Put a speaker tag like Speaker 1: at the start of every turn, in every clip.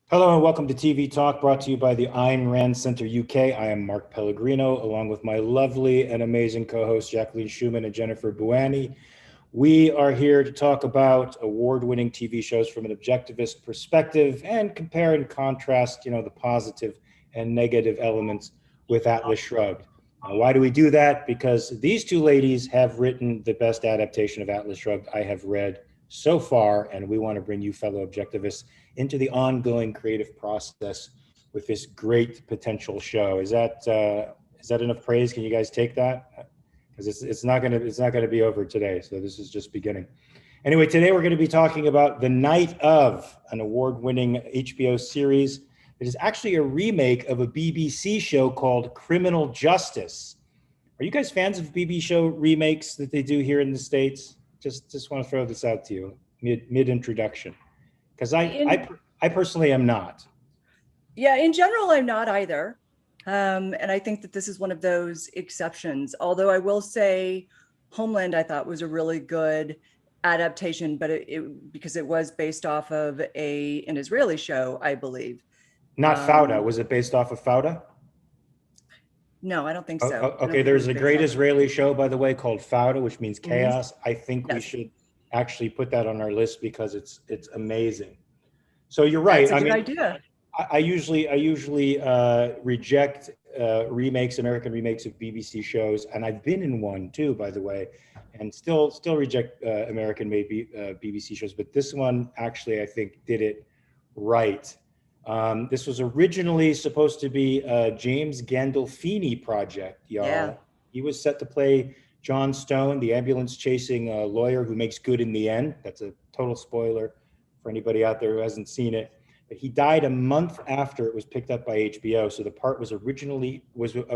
Speaker 1: Hello and welcome to TV Talk, brought to you by the Ayn Rand Center UK. I am Mark Pellegrino, along with my lovely and amazing co-hosts Jacqueline Schumann and Jennifer Bouani. We are here to talk about award-winning TV shows from an objectivist perspective and compare and contrast, the positive and negative elements with Atlas Shrugged. Why do we do that? Because these two ladies have written the best adaptation of Atlas Shrugged I have read so far, and we want to bring you fellow objectivists into the ongoing creative process with this great potential show. Is that enough praise? Can you guys take that? Because it's not gonna be over today. So this is just beginning. Anyway, today we're going to be talking about The Night of, an award-winning HBO series that is actually a remake of a BBC show called Criminal Justice. Are you guys fans of BBC show remakes that they do here in the States? Just want to throw this out to you mid introduction, because I personally am not.
Speaker 2: Yeah, in general, I'm not either. And I think that this is one of those exceptions. Although I will say Homeland, I thought was a really good adaptation, but because it was based off of an Israeli show, I believe.
Speaker 1: Not Fauda. Was it based off of Fauda?
Speaker 2: No, I don't think so.
Speaker 1: Okay, there's a great Israeli show, by the way, called Fauda, which means chaos. I think we
Speaker 2: Yes.
Speaker 1: should actually put that on our list because it's amazing. So you're right.
Speaker 2: That's a good idea.
Speaker 1: I usually reject American remakes of BBC shows, and I've been in one too, by the way, and still reject American-made BBC shows. But this one actually, I think, did it right. This was originally supposed to be a James Gandolfini project, y'all.
Speaker 2: Yeah.
Speaker 1: He was set to play John Stone, the ambulance-chasing lawyer who makes good in the end. That's a total spoiler for anybody out there who hasn't seen it. But he died a month after it was picked up by HBO. So the part was a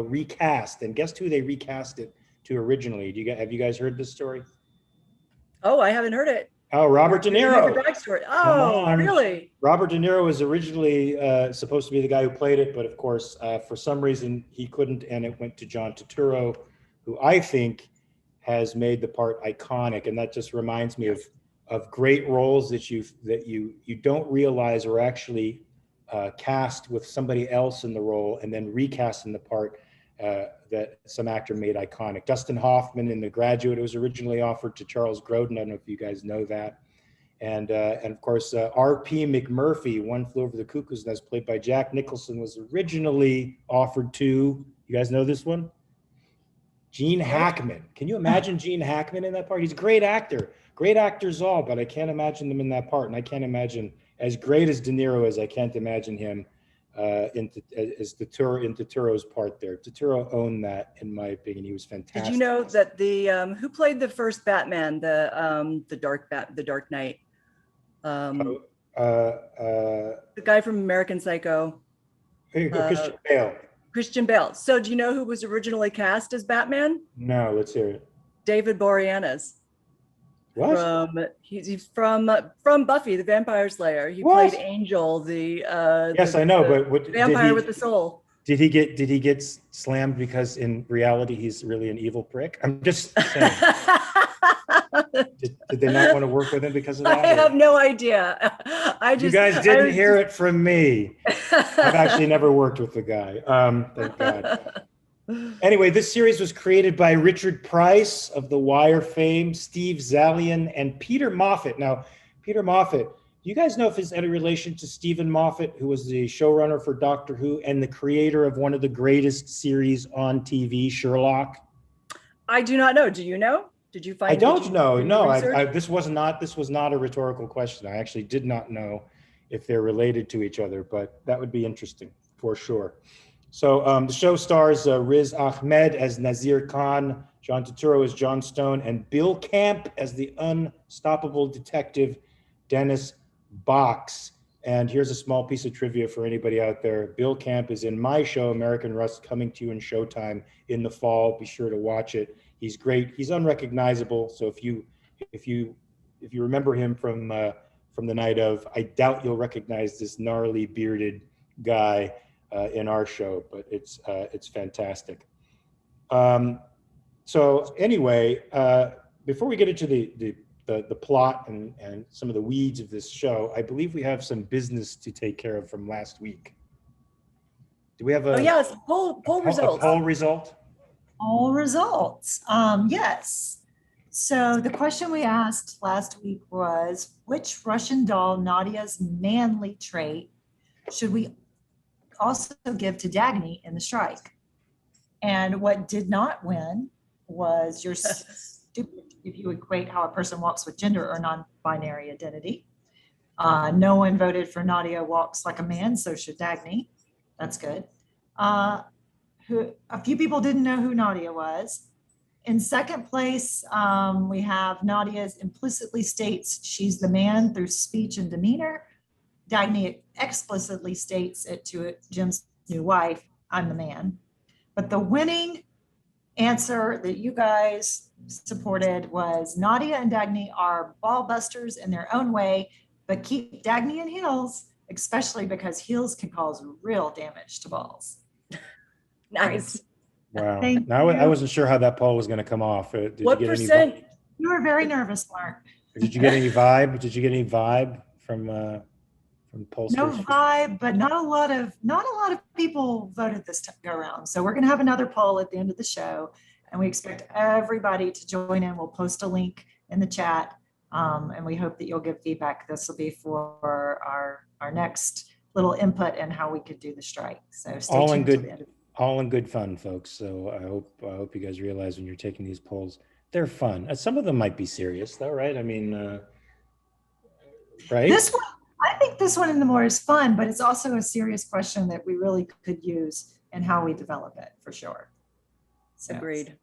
Speaker 1: recast. And guess who they recast it to originally? Have you guys heard this story?
Speaker 2: Oh, I haven't heard it.
Speaker 1: Oh, Robert De Niro.
Speaker 2: Backstory. Oh, really?
Speaker 1: Robert De Niro was originally supposed to be the guy who played it, but of course, for some reason, he couldn't, and it went to John Turturro, who I think has made the part iconic. And that just reminds me of great roles that you don't realize are actually cast with somebody else in the role and then recast in the part that some actor made iconic. Dustin Hoffman in The Graduate was originally offered to Charles Grodin. I don't know if you guys know that. And of course, R.P. McMurphy, One Flew Over the Cuckoo's Nest, played by Jack Nicholson, was originally offered to, you guys know this one? Gene Hackman. Can you imagine Gene Hackman in that part? He's a great actor. Great actors all, but I can't imagine them in that part. And I can't imagine, as great as De Niro is, I can't imagine him in Turturro's part there. Turturro owned that, in my opinion. He was fantastic.
Speaker 2: Did you know that who played the first Batman, the Dark Knight? The guy from American Psycho.
Speaker 1: Here you go, Christian Bale.
Speaker 2: Christian Bale. So do you know who was originally cast as Batman?
Speaker 1: No, let's hear it.
Speaker 2: David Boreanaz.
Speaker 1: What?
Speaker 2: He's from Buffy the Vampire Slayer. He played Angel,
Speaker 1: yes, I know, but what,
Speaker 2: vampire with the soul.
Speaker 1: Did he get slammed because in reality he's really an evil prick? I'm just saying. did they not want to work with him because of that?
Speaker 2: I have no idea.
Speaker 1: You guys didn't hear it from me. I've actually never worked with the guy. Thank God. Anyway, this series was created by Richard Price of The Wire fame, Steve Zalian, and Peter Moffat. Now, Peter Moffat, do you guys know if he's any relation to Stephen Moffat, who was the showrunner for Doctor Who and the creator of one of the greatest series on TV, Sherlock?
Speaker 2: I do not know. Do you know? Did you find?
Speaker 1: I don't know. No, this was not a rhetorical question. I actually did not know if they're related to each other, but that would be interesting for sure. So the show stars Riz Ahmed as Nazir Khan, John Turturro as John Stone, and Bill Camp as the unstoppable detective Dennis Box. And here's a small piece of trivia for anybody out there. Bill Camp is in my show, American Rust, coming to you in Showtime in the fall. Be sure to watch it. He's great. He's unrecognizable. So if you remember him from The Night of, I doubt you'll recognize this gnarly bearded guy in our show, but it's fantastic. So anyway, before we get into the the plot and some of the weeds of this show, I believe we have some business to take care of from last week. Do we have
Speaker 2: Oh yes, poll results.
Speaker 1: A poll result?
Speaker 3: All results. Yes. So the question we asked last week was, which Russian doll Nadia's manly trait should we also give to Dagny in the strike? And what did not win was your stupid, if you equate how a person walks with gender or non-binary identity. No one voted for Nadia walks like a man, so should Dagny. That's good. A few people didn't know who Nadia was. In second place, we have Nadia's implicitly states she's the man through speech and demeanor. Dagny explicitly states it to Jim's new wife, I'm the man. But the winning answer that you guys supported was Nadia and Dagny are ball busters in their own way, but keep Dagny in heels, especially because heels can cause real damage to balls.
Speaker 2: Nice.
Speaker 1: Wow. Now I wasn't sure how that poll was going to come off.
Speaker 2: What percent?
Speaker 3: You were very nervous, Mark.
Speaker 1: Did you get any vibe? Did you get any vibe from poll
Speaker 3: No
Speaker 1: station?
Speaker 3: vibe, but not a lot of people voted this go around. So we're going to have another poll at the end of the show, and we expect everybody to join in. We'll post a link in the chat, and we hope that you'll give feedback. This will be for our next little input in how we could do the strike. So stay tuned till the end.
Speaker 1: All in good fun, folks. So I hope you guys realize when you're taking these polls, they're fun. Some of them might be serious, though, right? I mean, right?
Speaker 3: This one, I think this one in the more is fun, but it's also a serious question that we really could use in how we develop it, for sure. So,
Speaker 2: Agreed.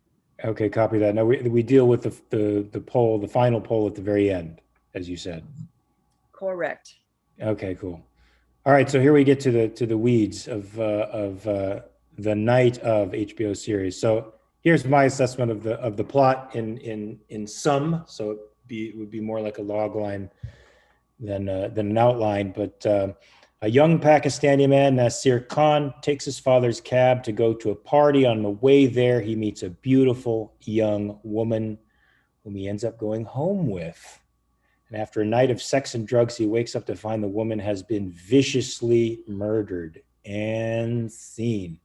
Speaker 1: Okay, copy that. Now we deal with the poll, the final poll at the very end, as you said.
Speaker 2: Correct.
Speaker 1: Okay, cool. All right, so here we get to the weeds of the night of HBO series. So here's my assessment of the plot in sum. So it would be more like a log line than an outline. But a young Pakistani man, Nasir Khan, takes his father's cab to go to a party. On the way there, he meets a beautiful young woman whom he ends up going home with. And after a night of sex and drugs, he wakes up to find the woman has been viciously murdered. And scene.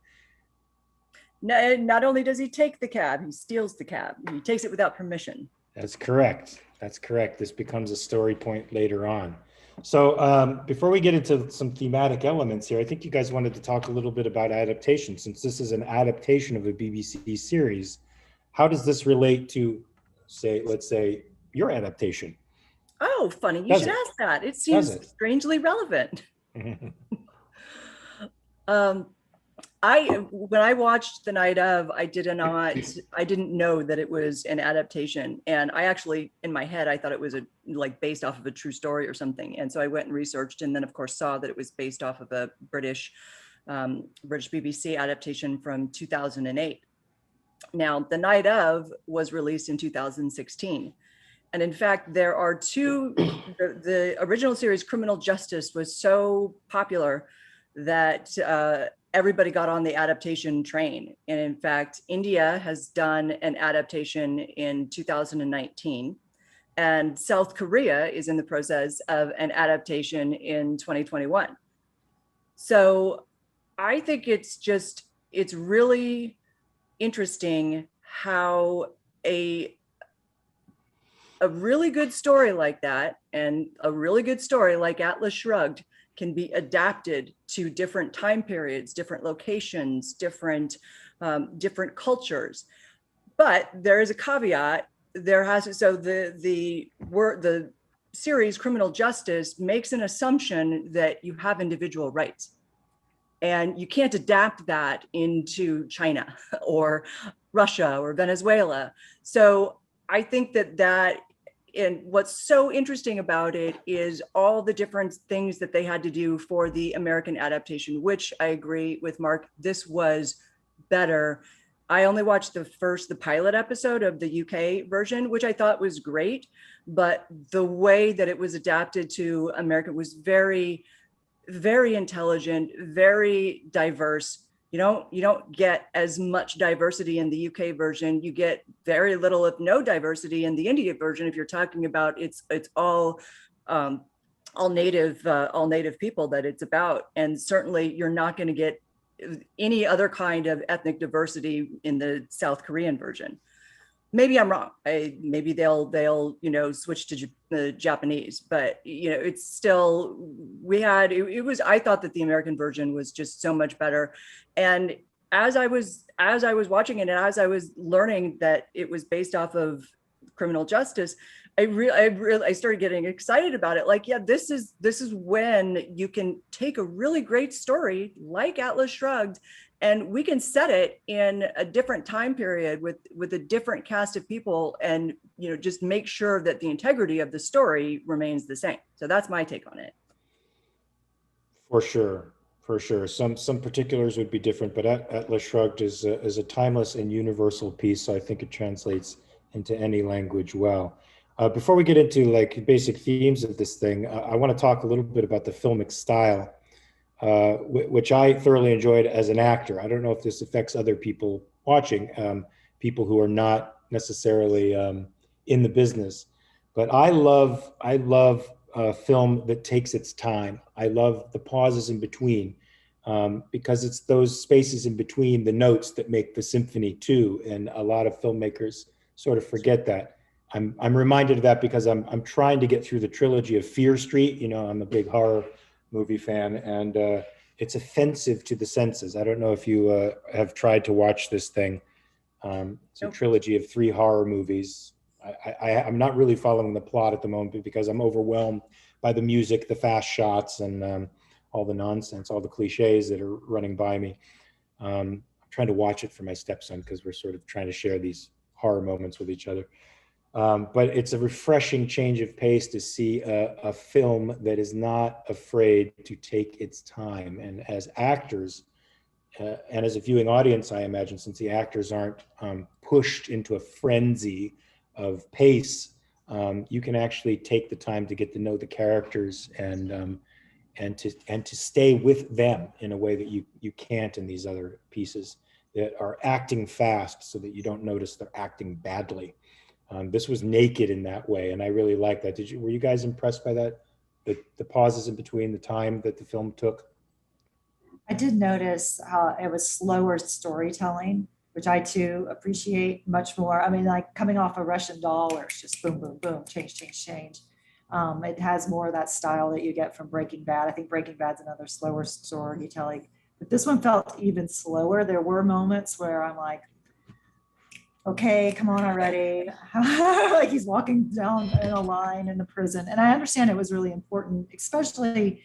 Speaker 2: No, not only does he take the cab, he steals the cab. He takes it without permission.
Speaker 1: That's correct. That's correct. This becomes a story point later on. So before we get into some thematic elements here, I think you guys wanted to talk a little bit about adaptation. Since this is an adaptation of a BBC series, how does this relate to, let's say, your adaptation?
Speaker 2: Oh, funny. You should ask that. It seems strangely relevant. When I watched the night of, I didn't know that it was an adaptation. And I actually, in my head, I thought it was based off of a true story or something. And so I went and researched, and then of course saw that it was based off of a British BBC adaptation from 2008. Now, the night of was released in 2016. And in fact, there are two, the original series Criminal Justice was so popular that everybody got on the adaptation train. And in fact, India has done an adaptation in 2019, and South Korea is in the process of an adaptation in 2021. So I think it's really interesting how a really good story like that, and a really good story like Atlas Shrugged, can be adapted to different time periods, different locations, different cultures. But there is a caveat. The series Criminal Justice makes an assumption that you have individual rights, and you can't adapt that into China or Russia or Venezuela. So I think that and what's so interesting about it is all the different things that they had to do for the American adaptation, which I agree with Mark, this was better. I only watched the pilot episode of the UK version, which I thought was great, but the way that it was adapted to America was very, very intelligent, very diverse. you don't get as much diversity in the UK version. You get very little, if no diversity in the India version. If you're talking about it's all native people that it's about, and certainly you're not going to get any other kind of ethnic diversity in the South Korean version. Maybe I'm wrong. Maybe they'll switch to the Japanese, but it's still, I thought that the American version was just so much better. And as I was watching it, and as I was learning that it was based off of criminal justice, I started getting excited about it. Like, yeah, this is when you can take a really great story like Atlas Shrugged, and we can set it in a different time period with a different cast of people, and just make sure that the integrity of the story remains the same. So that's my take on it.
Speaker 1: For sure. Some particulars would be different, but Atlas Shrugged is a timeless and universal piece. So I think it translates into any language well. Before we get into like basic themes of this thing, I want to talk a little bit about the filmic style, which I thoroughly enjoyed as an actor. I don't know if this affects other people watching, people who are not necessarily in the business, but I love a film that takes its time. I love the pauses in between, because it's those spaces in between the notes that make the symphony too. And a lot of filmmakers sort of forget that. I'm reminded of that because I'm trying to get through the trilogy of Fear Street. I'm a big horror movie fan, and it's offensive to the senses. I don't know if you have tried to watch this thing. It's a trilogy of 3 horror movies. I'm not really following the plot at the moment because I'm overwhelmed by the music, the fast shots, and all the nonsense, all the cliches that are running by me. I'm trying to watch it for my stepson because we're sort of trying to share these horror moments with each other. But it's a refreshing change of pace to see a film that is not afraid to take its time. And as actors, and as a viewing audience, I imagine, since the actors aren't pushed into a frenzy of pace, you can actually take the time to get to know the characters and to stay with them in a way that you can't in these other pieces that are acting fast, so that you don't notice they're acting badly. This was naked in that way, and I really like that. Were you guys impressed by that? The pauses in between, the time that the film took?
Speaker 3: I did notice how it was slower storytelling, which I too appreciate much more. I mean, like coming off a Russian Doll where it's just boom, boom, boom, change, change, change. It has more of that style that you get from Breaking Bad. I think Breaking Bad's another slower storytelling, but this one felt even slower. There were moments where I'm like, okay, come on already. Like he's walking down in a line in the prison. And I understand it was really important, especially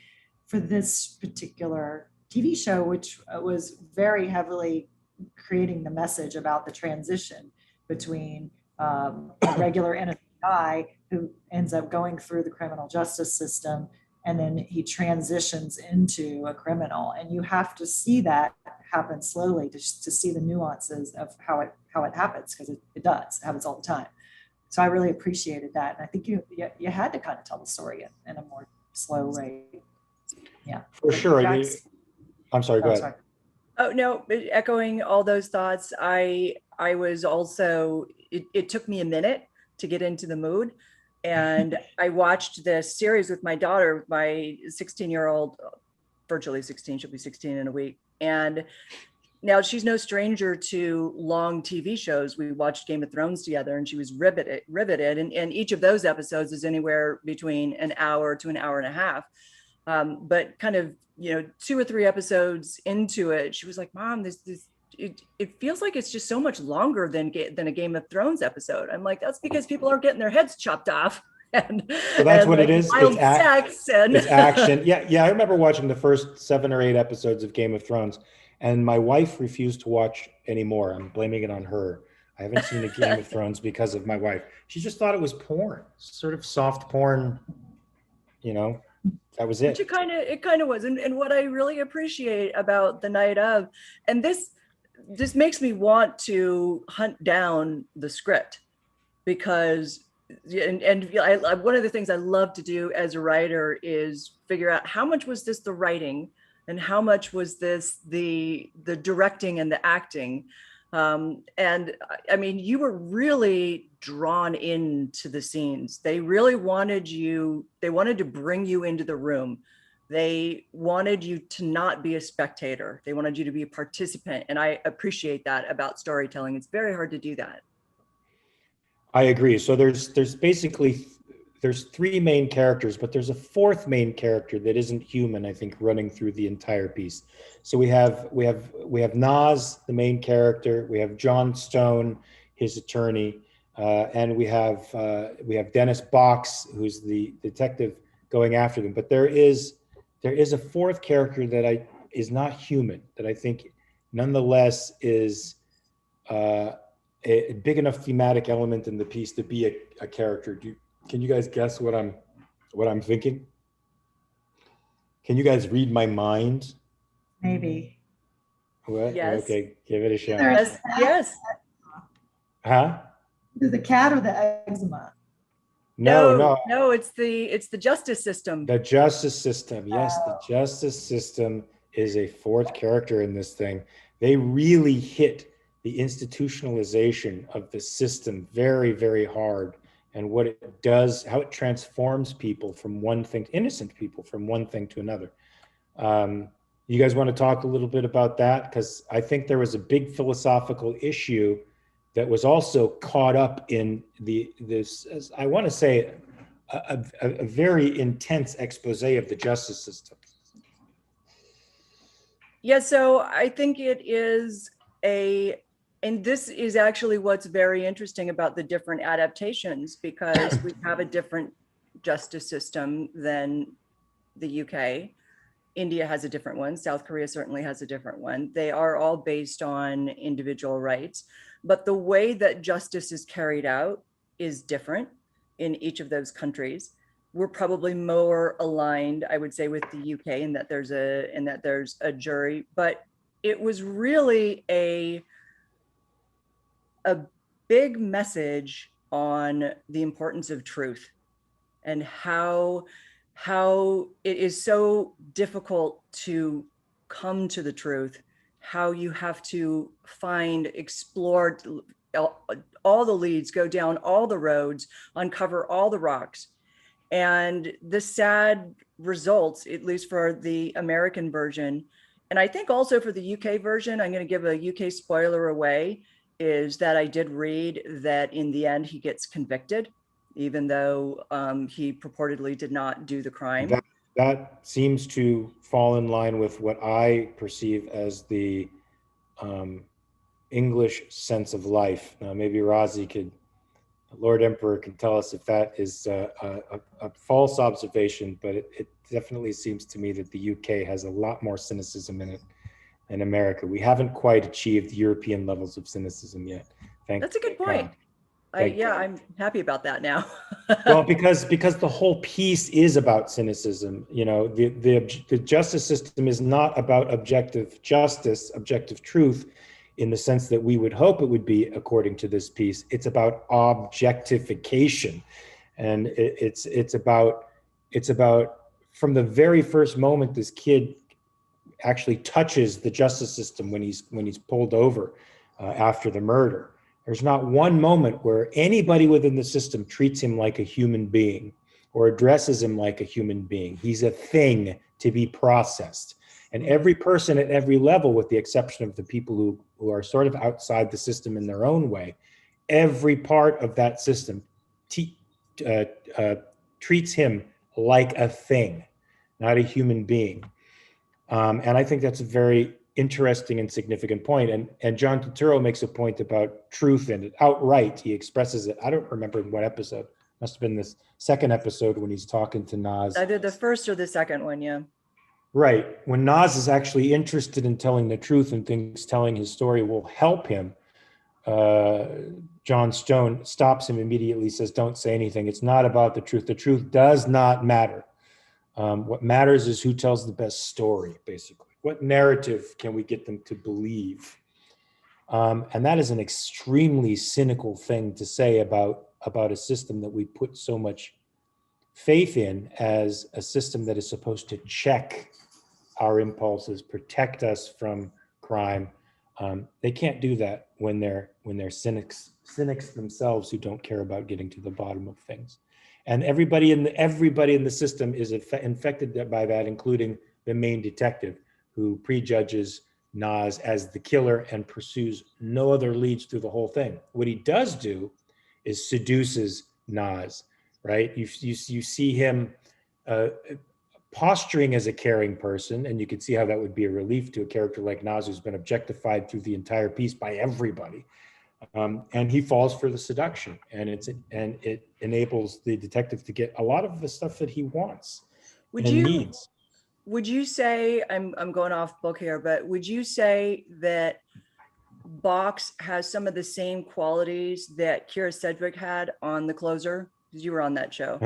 Speaker 3: for this particular TV show, which was very heavily creating the message about the transition between a regular innocent guy who ends up going through the criminal justice system, and then he transitions into a criminal. And you have to see that happen slowly to see the nuances of how it happens, because it does. It happens all the time. So I really appreciated that. And I think you had to kind of tell the story in a more slow rate. Yeah.
Speaker 1: For sure. I'm sorry, go ahead. Sorry.
Speaker 2: Oh, no, echoing all those thoughts. I was also, it took me a minute to get into the mood. And I watched this series with my daughter, my 16-year-old, virtually 16, she'll be 16 in a week. And now she's no stranger to long TV shows. We watched Game of Thrones together, and she was riveted. And each of those episodes is anywhere between an hour to an hour and a half. But kind of, 2 or 3 episodes into it, she was like, Mom, it feels like it's just so much longer than a Game of Thrones episode. I'm like, that's because people are getting their heads chopped off. And
Speaker 1: so that's what
Speaker 2: like
Speaker 1: it is.
Speaker 2: Wild sex and
Speaker 1: it's action. Yeah. I remember watching the first 7 or 8 episodes of Game of Thrones, and my wife refused to watch anymore. I'm blaming it on her. I haven't seen a Game of Thrones because of my wife. She just thought it was porn, sort of soft porn. That was it.
Speaker 2: Which it kind of was. And what I really appreciate about the night of, and this makes me want to hunt down the script, because one of the things I love to do as a writer is figure out how much was this the writing, and how much was this the directing and the acting. And I mean, you were really drawn into the scenes. They really wanted to bring you into the room. They wanted you to not be a spectator. They wanted you to be a participant. And I appreciate that about storytelling. It's very hard to do that.
Speaker 1: I agree. So there's basically there's three main characters, but there's a fourth main character that isn't human, I think, running through the entire piece. So we have Nas, the main character. We have John Stone, his attorney, and we have Dennis Box, who's the detective going after them. But there is a fourth character that is not human, that I think nonetheless is a big enough thematic element in the piece to be a character. Can you guys guess what I'm thinking? Can you guys read my mind?
Speaker 3: Maybe.
Speaker 1: What?
Speaker 2: Yes.
Speaker 1: Okay, give it a shot.
Speaker 2: Yes. Yes.
Speaker 1: Huh?
Speaker 3: Either the cat or the eczema.
Speaker 1: No.
Speaker 2: It's the justice system.
Speaker 1: The justice system. Yes, the justice system is a fourth character in this thing. They really hit the institutionalization of the system very, very hard, and what it does, how it transforms people from one thing, innocent people from one thing to another. You guys want to talk a little bit about that? Because I think there was a big philosophical issue that was also caught up in this, I want to say, a very intense expose of the justice system.
Speaker 2: Yeah, so I think it is and this is actually what's very interesting about the different adaptations, because we have a different justice system than the UK. India has a different one. South Korea certainly has a different one. They are all based on individual rights, but the way that justice is carried out is different in each of those countries. We're probably more aligned, I would say, with the UK in that there's a jury, but it was really a big message on the importance of truth and how it is so difficult to come to the truth, how you have to explore all the leads, go down all the roads, uncover all the rocks. And the sad results, at least for the American version, and I think also for the UK version, I'm going to give a UK spoiler away, is that I did read that in the end he gets convicted, even though he purportedly did not do the crime.
Speaker 1: That seems to fall in line with what I perceive as the English sense of life. Now, maybe Lord Emperor can tell us if that is a false observation, but it definitely seems to me that the UK has a lot more cynicism in it than America. We haven't quite achieved European levels of cynicism yet.
Speaker 2: That's a good point. I'm happy about that now.
Speaker 1: Well, because the whole piece is about cynicism. You know, the justice system is not about objective justice, objective truth, in the sense that we would hope it would be according to this piece. It's about objectification, and it's about from the very first moment this kid actually touches the justice system when he's pulled over after the murder. There's not one moment where anybody within the system treats him like a human being or addresses him like a human being. He's a thing to be processed. And every person at every level, with the exception of the people who are sort of outside the system in their own way, every part of that system treats him like a thing, not a human being. And I think that's a very interesting and significant point. And John Turturro makes a point about truth in it outright. He expresses it. I don't remember in what episode. Must have been this second episode when he's talking to Nas.
Speaker 2: Either the first or the second one, yeah.
Speaker 1: Right. When Nas is actually interested in telling the truth and thinks telling his story will help him, John Stone stops him immediately, says, "Don't say anything. It's not about the truth. The truth does not matter. What matters is who tells the best story, basically. What narrative can we get them to believe?" And that is an extremely cynical thing to say about a system that we put so much faith in as a system that is supposed to check our impulses, protect us from crime. They can't do that when they're cynics themselves who don't care about getting to the bottom of things. And everybody in the system is infected by that, including the main detective, who prejudges Nas as the killer and pursues no other leads through the whole thing. What he does do is seduces Nas, right? You see him posturing as a caring person, and you can see how that would be a relief to a character like Nas, who's been objectified through the entire piece by everybody. And he falls for the seduction, and it enables the detective to get a lot of the stuff that he wants and needs.
Speaker 2: Would you say, I'm going off book here, but would you say that Box has some of the same qualities that Kira Sedgwick had on The Closer? Because you were on that show.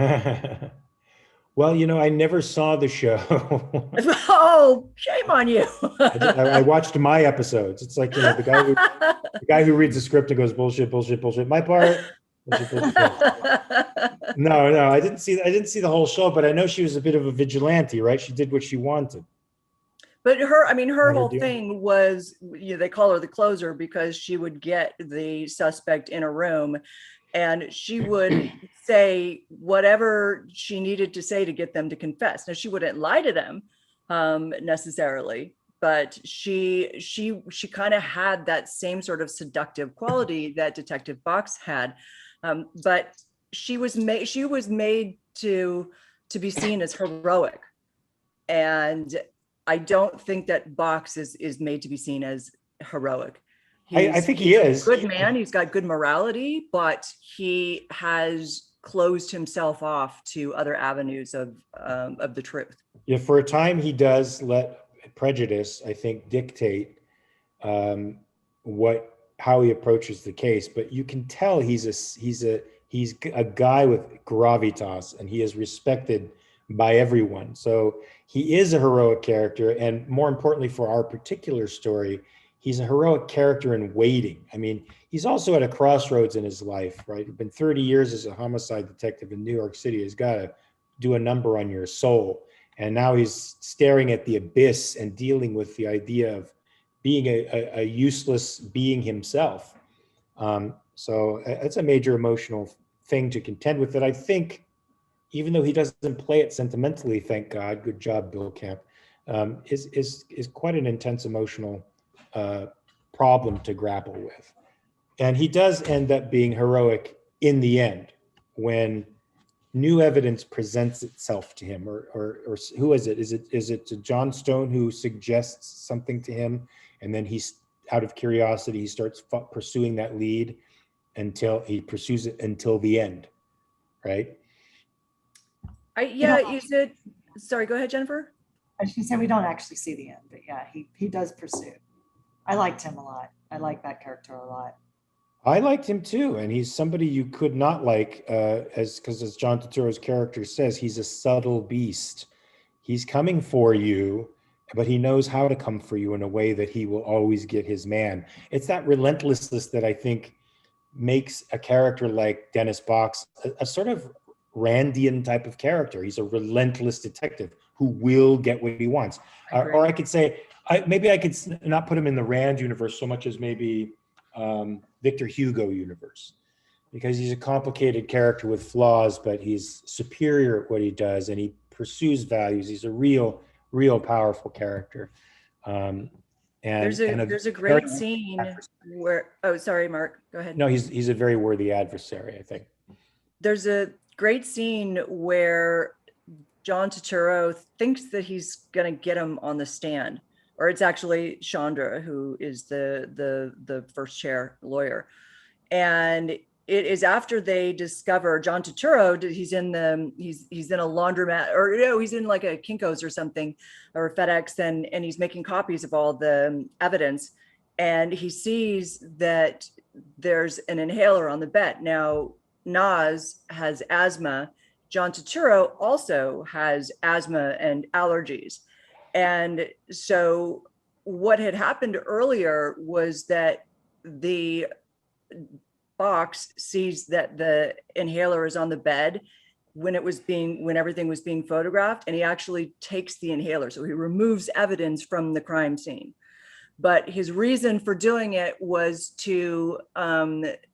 Speaker 1: Well, I never saw the show.
Speaker 2: Oh, shame on you.
Speaker 1: I watched my episodes. It's like, the guy who reads the script and goes, bullshit, bullshit, bullshit. My part. Bullshit, bullshit, bullshit. No, I didn't see the whole show, but I know she was a bit of a vigilante, right? She did what she wanted.
Speaker 2: But her whole thing was, they call her the closer because she would get the suspect in a room and she would say whatever she needed to say to get them to confess. Now, she wouldn't lie to them necessarily, but she kind of had that same sort of seductive quality that Detective Box had. But she was made to be seen as heroic. And I don't think that Box is made to be seen as heroic.
Speaker 1: I think he is
Speaker 2: a good man. He's got good morality, but he has closed himself off to other avenues of the truth.
Speaker 1: Yeah, for a time he does let prejudice, I think, dictate how he approaches the case. But you can tell he's a guy with gravitas, and he is respected by everyone. So he is a heroic character, and more importantly for our particular story, he's a heroic character in waiting. I mean, he's also at a crossroads in his life, right? It's been 30 years as a homicide detective in New York City. He's got to do a number on your soul. And now he's staring at the abyss and dealing with the idea of being a useless being himself. So it's a major emotional thing to contend with that I think, even though he doesn't play it sentimentally, thank God, good job, Bill Camp, is quite an intense emotional problem to grapple with. And he does end up being heroic in the end when new evidence presents itself to him, or who is it? Is it John Stone who suggests something to him, and then he's out of curiosity, he starts pursuing that lead until he pursues it until the end, right?
Speaker 2: Sorry, go ahead, Jennifer.
Speaker 3: I was going to say we don't actually see the end, but yeah, he does pursue. I liked him a lot. I like that character a lot.
Speaker 1: I liked him too, and he's somebody you could not like, because as John Turturro's character says, he's a subtle beast. He's coming for you, but he knows how to come for you in a way that he will always get his man. It's that relentlessness that I think makes a character like Dennis Box a sort of Randian type of character. He's a relentless detective who will get what he wants. Or I could say, maybe I could not put him in the Rand universe so much as maybe Victor Hugo universe, because he's a complicated character with flaws, but he's superior at what he does and he pursues values. He's a real powerful character. And
Speaker 2: there's a great scene where, oh, sorry, Mark, go ahead.
Speaker 1: No, he's a very worthy adversary, I think.
Speaker 2: There's a great scene where John Turturro thinks that he's going to get him on the stand, or it's actually Chandra, who is the first chair lawyer. And it is after they discover John Turturro, he's in a laundromat, or he's in like a Kinko's or something, or FedEx, and he's making copies of all the evidence. And he sees that there's an inhaler on the bed. Now, Nas has asthma. John Turturro also has asthma and allergies. And so what had happened earlier was that the Box sees that the inhaler is on the bed when everything was being photographed, and he actually takes the inhaler. So he removes evidence from the crime scene. But his reason for doing it was to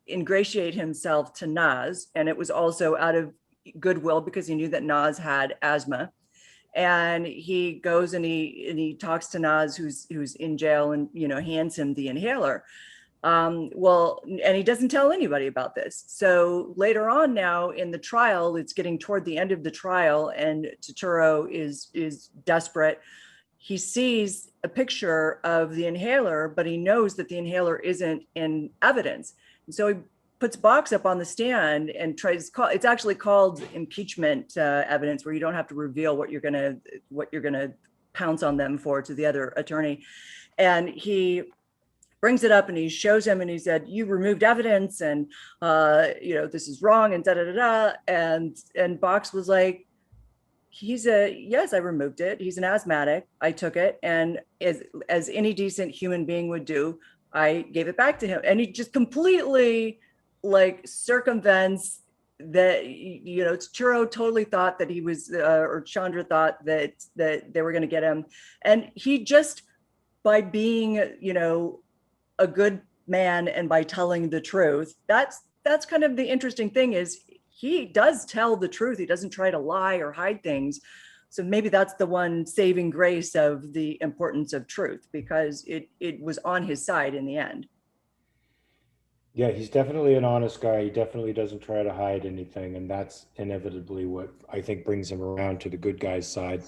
Speaker 2: ingratiate himself to Nas. And it was also out of goodwill because he knew that Nas had asthma. And he goes and he talks to Nas, who's in jail, and, hands him the inhaler. And he doesn't tell anybody about this. So later on now in the trial, it's getting toward the end of the trial, and Turturro is desperate. He sees a picture of the inhaler, but he knows that the inhaler isn't in evidence. And so he puts Box up on the stand and it's actually called impeachment evidence, where you don't have to reveal what you're gonna pounce on them for to the other attorney. And he brings it up and he shows him and he said, "You removed evidence, and this is wrong," and and Box was like, yes, I removed it. He's an asthmatic. I took it. And as any decent human being would do, I gave it back to him. And he just completely circumvents that, Turturro totally thought that he was, or Chandra thought that they were going to get him. And he just, by being, a good man and by telling the truth, that's kind of the interesting thing, is he does tell the truth. He doesn't try to lie or hide things. So maybe that's the one saving grace of the importance of truth, because it was on his side in the end.
Speaker 1: Yeah, he's definitely an honest guy. He definitely doesn't try to hide anything. And that's inevitably what I think brings him around to the good guy's side.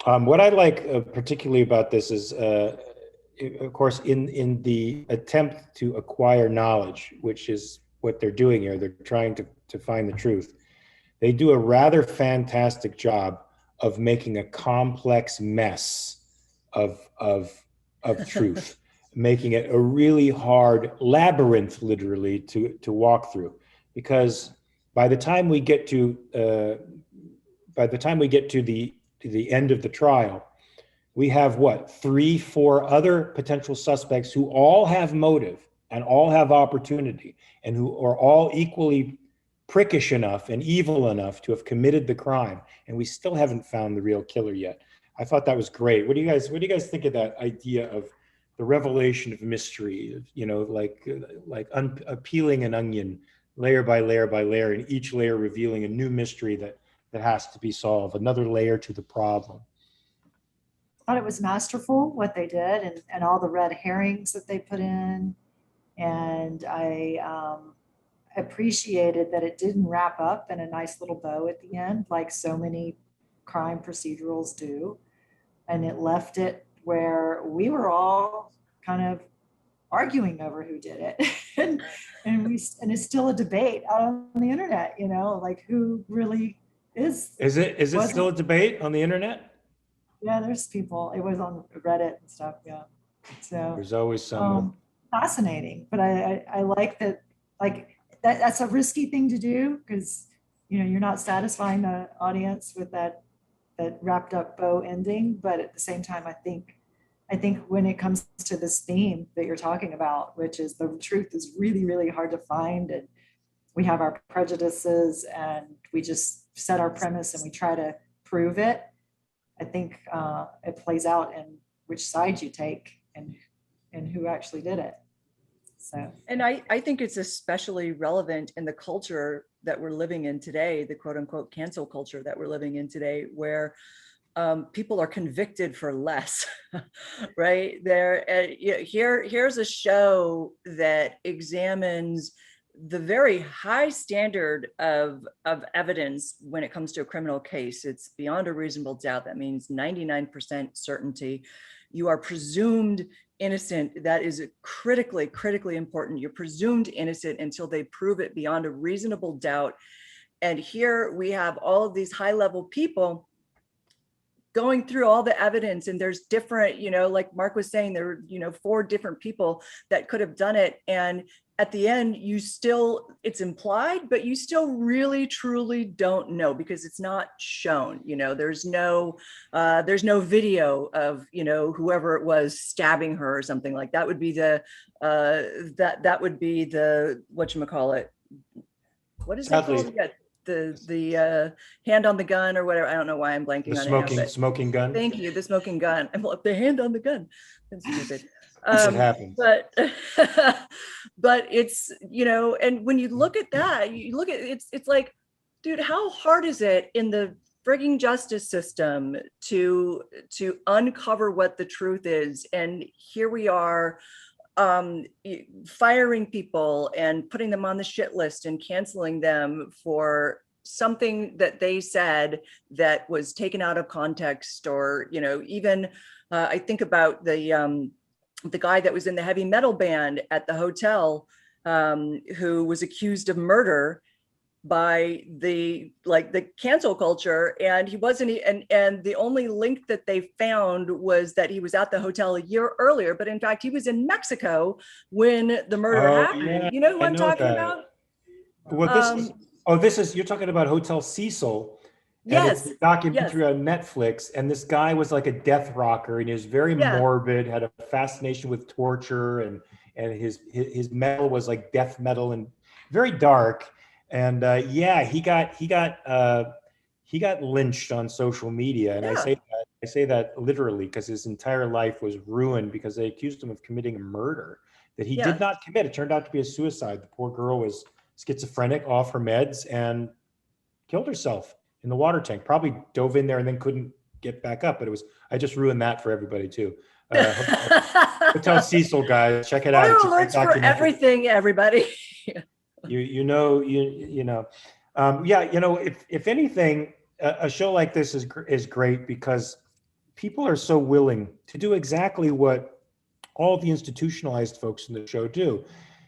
Speaker 1: What I like particularly about this is, of course, in the attempt to acquire knowledge, which is what they're doing here, they're trying to find the truth. They do a rather fantastic job of making a complex mess of truth, making it a really hard labyrinth, literally, to walk through. Because by the time we get to the end of the trial, we have 3-4 other potential suspects who all have motive and all have opportunity, and who are all equally prickish enough and evil enough to have committed the crime, and we still haven't found the real killer yet. I thought that was great. What do you guys think of that idea of the revelation of mystery? Peeling an onion layer by layer by layer, and each layer revealing a new mystery that has to be solved, another layer to the problem.
Speaker 3: I thought it was masterful what they did, and all the red herrings that they put in. And I appreciated that it didn't wrap up in a nice little bow at the end, like so many crime procedurals do. And it left it where we were all kind of arguing over who did it. and it's still a debate out on the internet, who really is.
Speaker 1: Is it still a debate on the internet?
Speaker 3: Yeah, there's people. It was on Reddit and stuff. Yeah. So
Speaker 1: there's always someone.
Speaker 3: Fascinating, but I like that. That's a risky thing to do, because you're not satisfying the audience with that wrapped up bow ending. But at the same time, I think when it comes to this theme that you're talking about, which is the truth is really, really hard to find, and we have our prejudices, and we just set our premise and we try to prove it. I think it plays out in which side you take and who actually did it. So,
Speaker 2: and I think it's especially relevant in the culture that we're living in today, the quote unquote cancel culture that we're living in today, where people are convicted for less, right? Here's a show that examines the very high standard of evidence when it comes to a criminal case. It's beyond a reasonable doubt. That means 99% certainty. You are presumed innocent. That is critically important. You're presumed innocent until they prove it beyond a reasonable doubt. And here we have all of these high-level people going through all the evidence, and there's different, like Mark was saying, there were, 4 different people that could have done it. And at the end, it's implied, but you still really, truly don't know, because it's not shown. There's no video of, whoever it was stabbing her or something like that. Would be that would be the, whatchamacallit. What is that called? the hand on the gun or whatever. I don't know why I'm blanking
Speaker 1: The
Speaker 2: on it now, but
Speaker 1: smoking gun.
Speaker 2: thank you. The smoking gun. I'm like, the hand on the gun. That's stupid.
Speaker 1: It happens.
Speaker 2: But but it's, you know, and when you look at that, you look at it's like, dude, how hard is it in the frigging justice system to uncover what the truth is? And here we are, firing people and putting them on the shit list and canceling them for something that they said that was taken out of context. Or, you know, even I think about the guy that was in the heavy metal band at the hotel, who was accused of murder by the cancel culture, and he wasn't, and the only link that they found was that he was at the hotel a year earlier, but in fact he was in Mexico when the murder happened.
Speaker 1: Yeah,
Speaker 2: you know who I'm talking
Speaker 1: that.
Speaker 2: about?
Speaker 1: Well, you're talking about Hotel Cecil.
Speaker 2: Yes.
Speaker 1: It's a documentary on Netflix, and this guy was like a death rocker, and he was very morbid, had a fascination with torture, and his metal was like death metal and very dark. And he got lynched on social media, and I say that literally, because his entire life was ruined because they accused him of committing a murder that he did not commit. It turned out to be a suicide. The poor girl was schizophrenic, off her meds, and killed herself in the water tank. Probably dove in there and then couldn't get back up. But I just ruined that for everybody too. Hotel Cecil, guys, check it out.
Speaker 2: Spoiler alerts for everything, everybody.
Speaker 1: You know, if anything, a show like this is great because people are so willing to do exactly what all the institutionalized folks in the show do,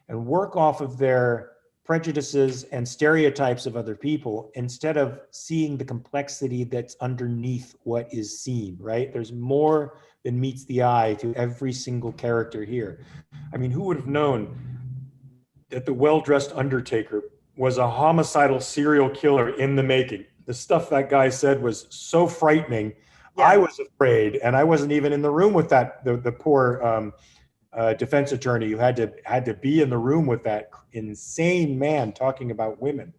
Speaker 1: and work off of their prejudices and stereotypes of other people instead of seeing the complexity that's underneath what is seen, right? There's more than meets the eye to every single character here. I mean, who would have known that the well-dressed Undertaker was a homicidal serial killer in the making? The stuff that guy said was so frightening. Yeah. I was afraid, and I wasn't even in the room with that. The poor defense attorney who had to be in the room with that insane man talking about women.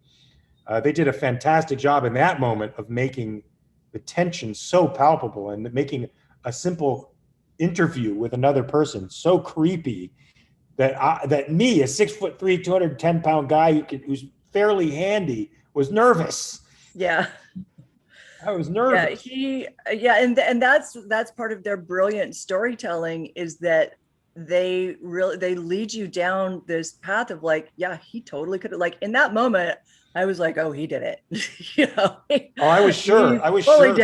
Speaker 1: They did a fantastic job in that moment of making the tension so palpable and making a simple interview with another person so creepy that me, a 6'3", 210-pound guy who's fairly handy, was nervous.
Speaker 2: Yeah.
Speaker 1: I was nervous.
Speaker 2: And that's part of their brilliant storytelling, is that they lead you down this path of like, yeah, he totally could have, like, in that moment, I was like, oh, he did it. You know?
Speaker 1: Oh, I was sure.
Speaker 2: Did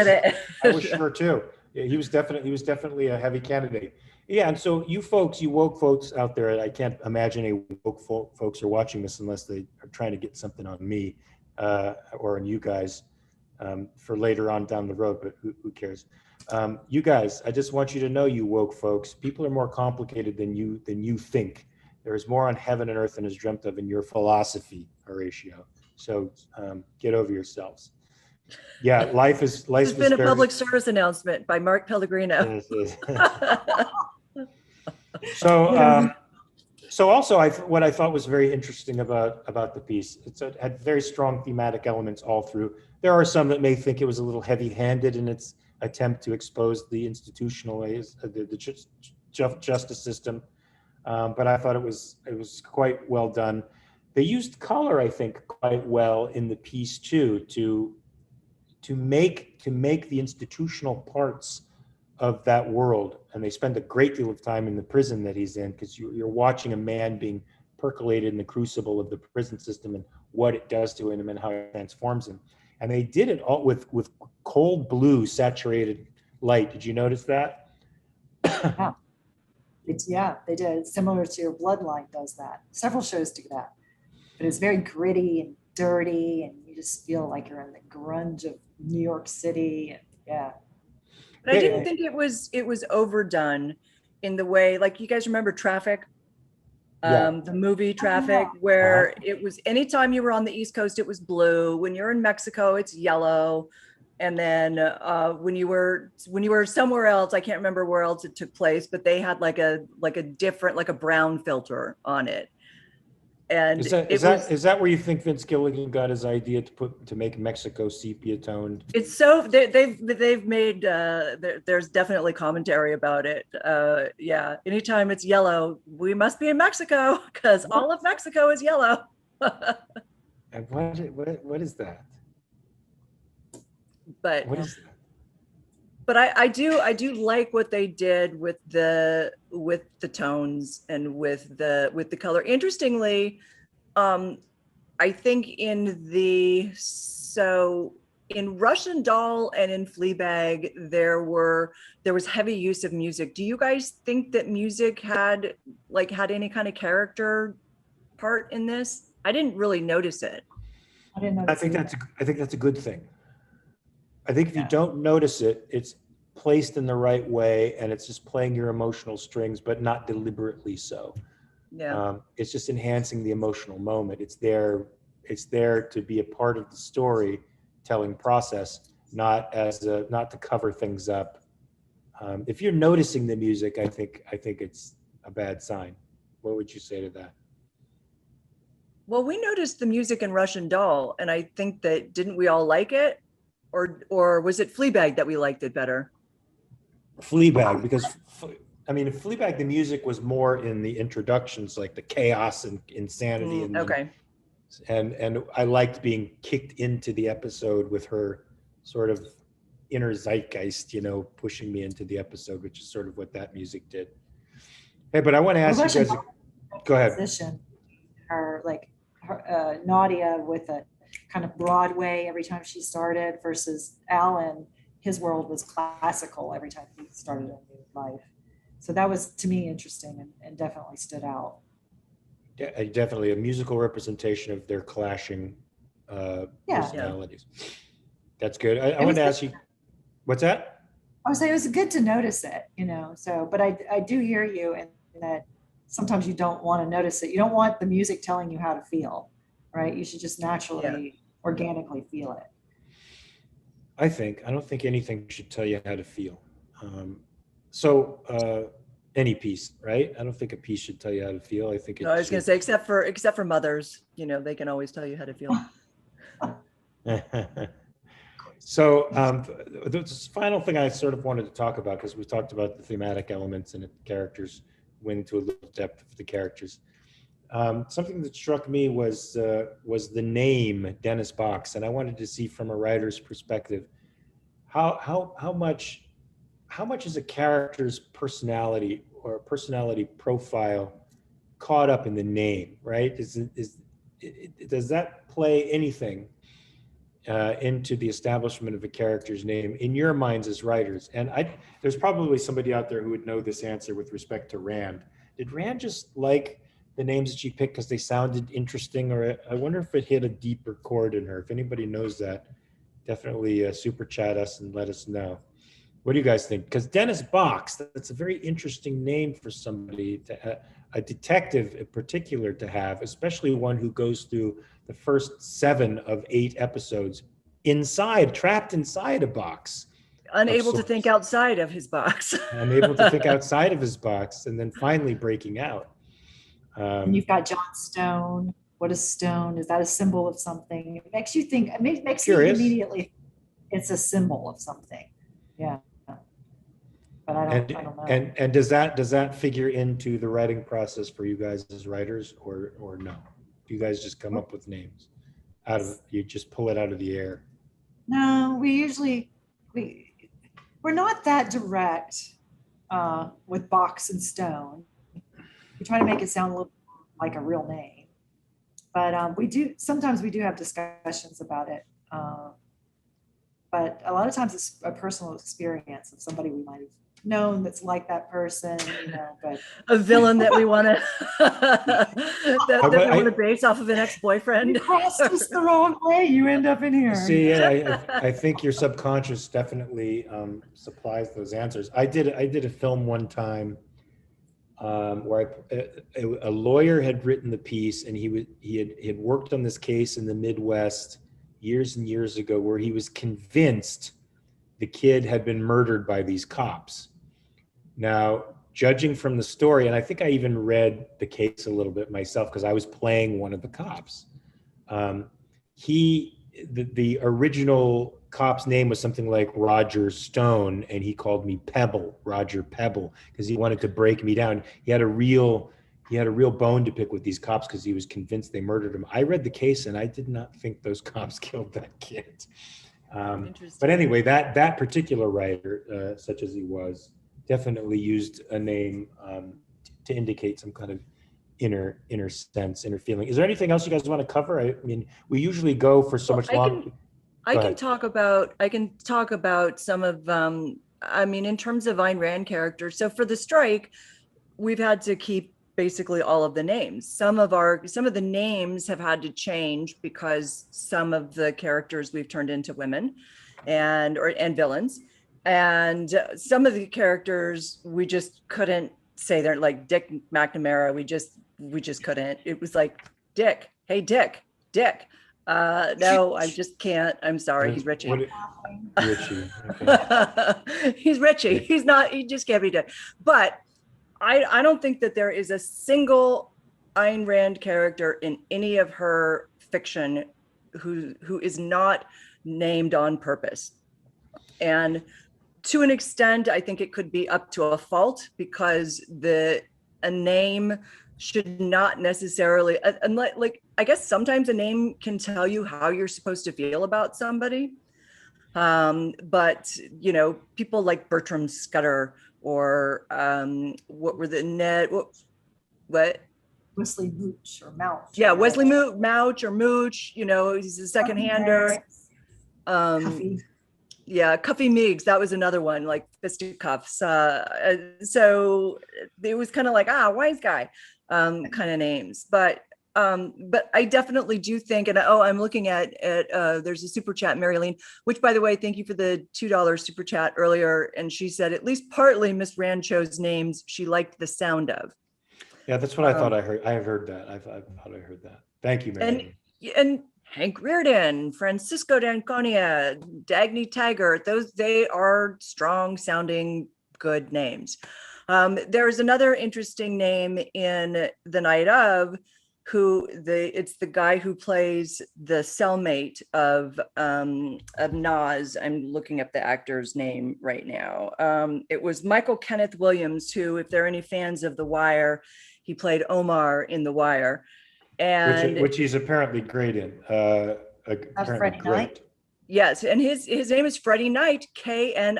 Speaker 2: it.
Speaker 1: I was sure too. Yeah, he was definitely a heavy candidate. Yeah, and so you woke folks out there, I can't imagine any woke folks are watching this unless they are trying to get something on me or on you guys for later on down the road, but who cares? You guys, I just want you to know, you woke folks, people are more complicated than you think. There is more on heaven and earth than is dreamt of in your philosophy, Horatio. So get over yourselves. Yeah, life has been a
Speaker 2: public service announcement by Mark Pellegrino.
Speaker 1: So also, what I thought was very interesting about the piece, it had very strong thematic elements all through. There are some that may think it was a little heavy-handed in its attempt to expose the institutional ways of the justice system, but I thought it was quite well done. They used color, I think, quite well in the piece too, to make the institutional parts of that world. And they spend a great deal of time in the prison that he's in, because you're watching a man being percolated in the crucible of the prison system and what it does to him and how it transforms him. And they did it all with cold blue saturated light. Did you notice that?
Speaker 3: Yeah, they did. Similar to your Bloodline does that. Several shows do that. But it's very gritty and dirty, and you just feel like you're in the grunge of New York City. And yeah.
Speaker 2: But I didn't think it was overdone in the way, like, you guys remember Traffic? The movie Traffic, where it was, anytime you were on the East Coast, it was blue. When you're in Mexico, it's yellow. And then when you were somewhere else, I can't remember where else it took place, but they had like a different, like a brown filter on it. And
Speaker 1: Is that where you think Vince Gilligan got his idea to make Mexico sepia toned?
Speaker 2: It's so they've made there's definitely commentary about it. Yeah, anytime it's yellow, we must be in Mexico because all of Mexico is yellow.
Speaker 1: And what is that?
Speaker 2: But
Speaker 1: What is that?
Speaker 2: but I do like what they did with the tones and with the color. Interestingly, I think in Russian Doll and in Fleabag, there was heavy use of music. Do you guys think that music had any kind of character part in this? I didn't really notice it.
Speaker 3: I didn't notice.
Speaker 1: I think that's a good thing. I think if you don't notice it, it's placed in the right way and it's just playing your emotional strings, but not deliberately so.
Speaker 2: Yeah.
Speaker 1: It's just enhancing the emotional moment. It's there to be a part of the storytelling process, not to cover things up. If you're noticing the music, I think it's a bad sign. What would you say to that?
Speaker 2: Well, we noticed the music in Russian Doll, and I think that didn't we all like it? Or was it Fleabag that we liked it better?
Speaker 1: Fleabag, because in Fleabag, the music was more in the introductions, like the chaos and insanity, and I liked being kicked into the episode with her sort of inner zeitgeist, pushing me into the episode, which is sort of what that music did. Hey, but I want to ask you guys. Go ahead.
Speaker 3: Her Nadia with a kind of Broadway every time she started versus Alan, his world was classical every time he started a new life. So that was, to me, interesting and definitely stood out.
Speaker 1: Yeah, definitely a musical representation of their clashing personalities. Yeah. That's good. I want to ask you, what's that?
Speaker 3: I would say it was good to notice it, but I do hear you in that sometimes you don't want to notice it. You don't want the music telling you how to feel, right? You should just naturally, organically feel it.
Speaker 1: I don't think anything should tell you how to feel. Any piece, right? I don't think a piece should tell you how to feel. I think
Speaker 2: I was going to say, except for mothers, they can always tell you how to feel.
Speaker 1: So the final thing I sort of wanted to talk about, because we talked about the thematic elements and the characters, went into a little depth of the characters. Something that struck me was the name Dennis Box, and I wanted to see from a writer's perspective how much is a character's personality or personality profile caught up in the name, right? Does that play anything into the establishment of a character's name in your minds as writers? And there's probably somebody out there who would know this answer with respect to Rand. Did Rand just like the names that she picked because they sounded interesting, or I wonder if it hit a deeper chord in her? If anybody knows that, definitely super chat us and let us know. What do you guys think? Because Dennis Box, that's a very interesting name for somebody, a detective in particular, to have, especially one who goes through the first 7 of 8 episodes trapped inside a box.
Speaker 2: Unable to think outside of his box.
Speaker 1: Unable to think outside of his box, and then finally breaking out.
Speaker 3: And you've got John Stone. What is stone? Is that a symbol of something? It makes you think, it makes you immediately, it's a symbol of something. Yeah. But I don't know.
Speaker 1: And does that figure into the writing process for you guys as writers, or no? Do you guys just come up with names you just pull it out of the air?
Speaker 3: No, we're not that direct with Box and Stone. We try to make it sound a little like a real name, but sometimes we do have discussions about it. But a lot of times it's a personal experience of somebody we might have known that's like that person, but
Speaker 2: a villain that we want to we want to base off of an ex-boyfriend.
Speaker 3: You crossed us the wrong way, you end up in here.
Speaker 1: See, I think your subconscious definitely supplies those answers. I did a film one time where a lawyer had written the piece, and he had worked on this case in the Midwest years and years ago, where he was convinced the kid had been murdered by these cops. Now, judging from the story, and I think I even read the case a little bit myself because I was playing one of the cops. The original cop's name was something like Roger Stone, and he called me Pebble, Roger Pebble, because he wanted to break me down. He had a real bone to pick with these cops because he was convinced they murdered him. I read the case, and I did not think those cops killed that kid. But anyway, that particular writer, such as he was, definitely used a name to indicate some kind of inner sense, inner feeling. Is there anything else you guys want to cover? I mean, we usually go for so much long.
Speaker 2: I can talk about some of, I mean, in terms of Ayn Rand characters. So for the strike, we've had to keep basically all of the names. Some of the names have had to change because some of the characters we've turned into women and villains. And some of the characters we just couldn't say. They're like Dick McNamara. We just couldn't. It was like Dick. Hey, Dick. No, I just can't. I'm sorry. He's Richie.
Speaker 1: Richie. Okay.
Speaker 2: He's Richie. He's not. He just can't be Dick. But I don't think that there is a single Ayn Rand character in any of her fiction who is not named on purpose. And to an extent, I think it could be up to a fault because a name should not necessarily, like, I guess sometimes a name can tell you how you're supposed to feel about somebody. But, you know, people like Bertram Scudder or what were the what?
Speaker 3: Wesley Mooch or Mouch.
Speaker 2: Yeah, Wesley Mouch or Mooch, you know, he's a second-hander. Yeah, Cuffy Meigs, that was another one, like fisticuffs. So it was kind of like, wise guy kind of names. But I definitely do think, and I'm looking at there's a super chat, Marilyn, which, by the way, thank you for the $2 super chat earlier. And she said, at least partly Miss Rand chose names she liked the sound of.
Speaker 1: Yeah, that's what I thought I heard. I have heard that. I thought I heard that. Thank you, Marilyn.
Speaker 2: And Hank Reardon, Francisco d'Anconia, Dagny Taggart, they are strong sounding good names. There's another interesting name in The Night Of, it's the guy who plays the cellmate of Nas. I'm looking up the actor's name right now. It was Michael Kenneth Williams, who, if there are any fans of The Wire, he played Omar in The Wire. And
Speaker 1: which he's apparently great in.
Speaker 3: Freddie Knight.
Speaker 2: Yes, and his name is Freddie Knight, Knight, and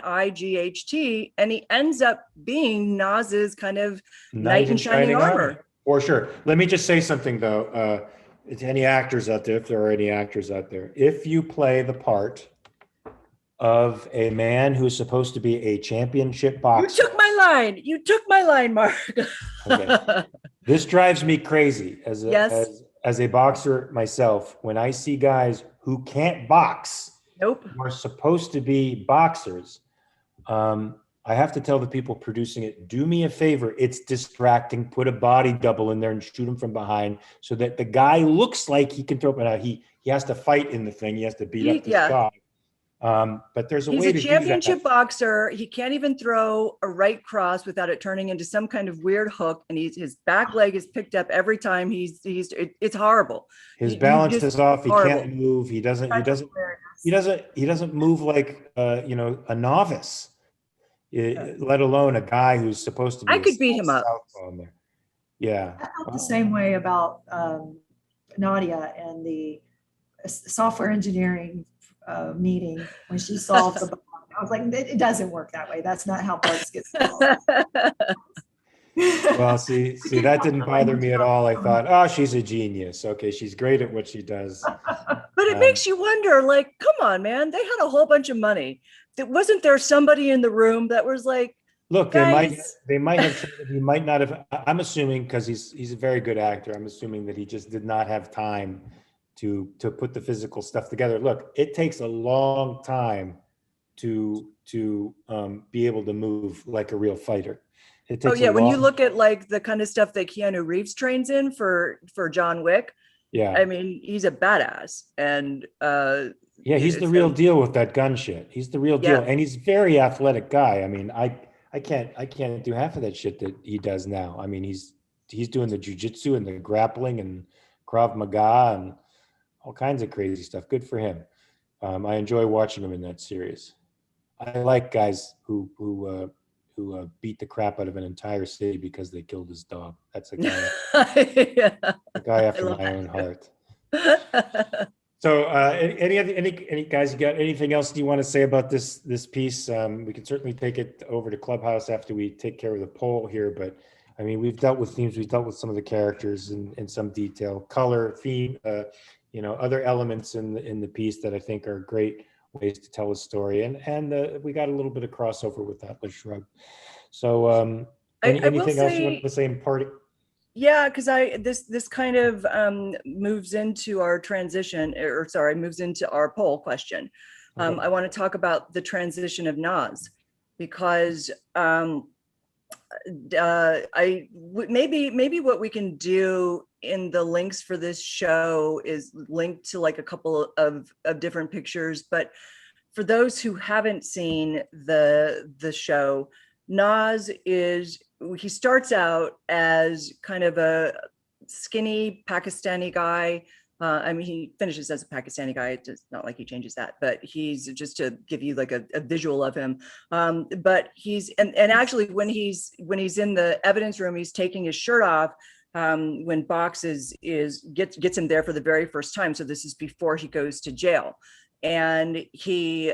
Speaker 2: he ends up being Nas's kind of knight in shining armor.
Speaker 1: For sure. Let me just say something though, to any actors out there, if there are any actors out there, if you play the part of a man who's supposed to be a championship boxer.
Speaker 2: You took my line, Mark.
Speaker 1: Okay. This drives me crazy as a boxer myself. When I see guys who can't box, who are supposed to be boxers, I have to tell the people producing it, do me a favor. It's distracting. Put a body double in there and shoot him from behind so that the guy looks like he can throw it. Now he has to fight in the thing. He has to beat up this guy. But there's a way to do that.
Speaker 2: He's a championship boxer. He can't even throw a right cross without it turning into some kind of weird hook. And his back leg is picked up every time it's horrible.
Speaker 1: His balance is off. He can't move. He doesn't move like, a novice, let alone a guy who's supposed to be.
Speaker 2: I could beat him up.
Speaker 1: Yeah.
Speaker 3: I felt the same way about Nadia and the software engineering meeting when she solved the bug. I was like, it doesn't work that way. That's not how bugs get solved.
Speaker 1: Well, see, that didn't bother me at all. I thought, she's a genius. Okay, she's great at what she does.
Speaker 2: But it makes you wonder, like, come on, man. They had a whole bunch of money. Wasn't there somebody in the room that was like,
Speaker 1: look, they might have, he might not have. I'm assuming, because he's a very good actor, I'm assuming that he just did not have time to put the physical stuff together. Look, it takes a long time to be able to move like a real fighter. It takes
Speaker 2: when you look at like the kind of stuff that Keanu Reeves trains in for John Wick, I mean, he's a badass. And he's the real deal with that gun shit. He's the real deal, and he's a very athletic guy. I mean, I
Speaker 1: I can't do half of that shit that he does now. I mean, he's doing the jujitsu and the grappling and Krav Maga and all kinds of crazy stuff. Good for him. I enjoy watching him in that series. I like guys who beat the crap out of an entire city because they killed his dog. That's a guy,
Speaker 2: Yeah,
Speaker 1: a guy after
Speaker 2: love
Speaker 1: my
Speaker 2: that
Speaker 1: own heart.
Speaker 2: too.
Speaker 1: So, any guys, you got anything else you want to say about this piece? We can certainly take it over to Clubhouse after we take care of the poll here. But I mean, we've dealt with themes, we've dealt with some of the characters in some detail, color, theme, other elements in the piece that I think are great ways to tell a story. And we got a little bit of crossover with Atlas Shrugged. So,
Speaker 2: I will
Speaker 1: anything else you want
Speaker 2: say,
Speaker 1: to say in part?
Speaker 2: yeah, because this kind of moves into our transition, or sorry, moves into our poll question.
Speaker 1: Okay.
Speaker 2: I want to talk about the transition of Nas, because maybe what we can do in the links for this show is link to like a couple of different pictures. But for those who haven't seen the show, Nas he starts out as kind of a skinny Pakistani guy. I mean, he finishes as a Pakistani guy. It's not like he changes that, but he's just to give you like a visual of him. But he's and actually when he's in the evidence room, he's taking his shirt off when Box gets him there for the very first time. So this is before he goes to jail, and he's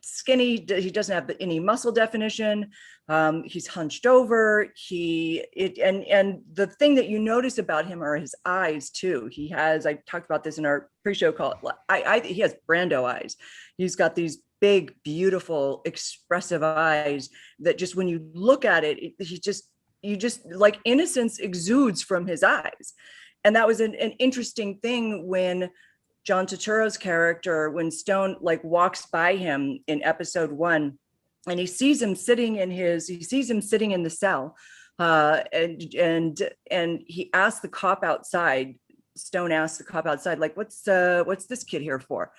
Speaker 2: skinny. He doesn't have any muscle definition. He's hunched over. And the thing that you notice about him are his eyes too. I talked about this in our pre-show call. He has Brando eyes. He's got these big, beautiful, expressive eyes that just when you look at it, you just like innocence exudes from his eyes. And that was an interesting thing when John Turturro's character, when Stone like walks by him in episode 1, and he sees him sitting in the cell, and he asks the cop outside. Stone asks the cop outside, like, what's this kid here for?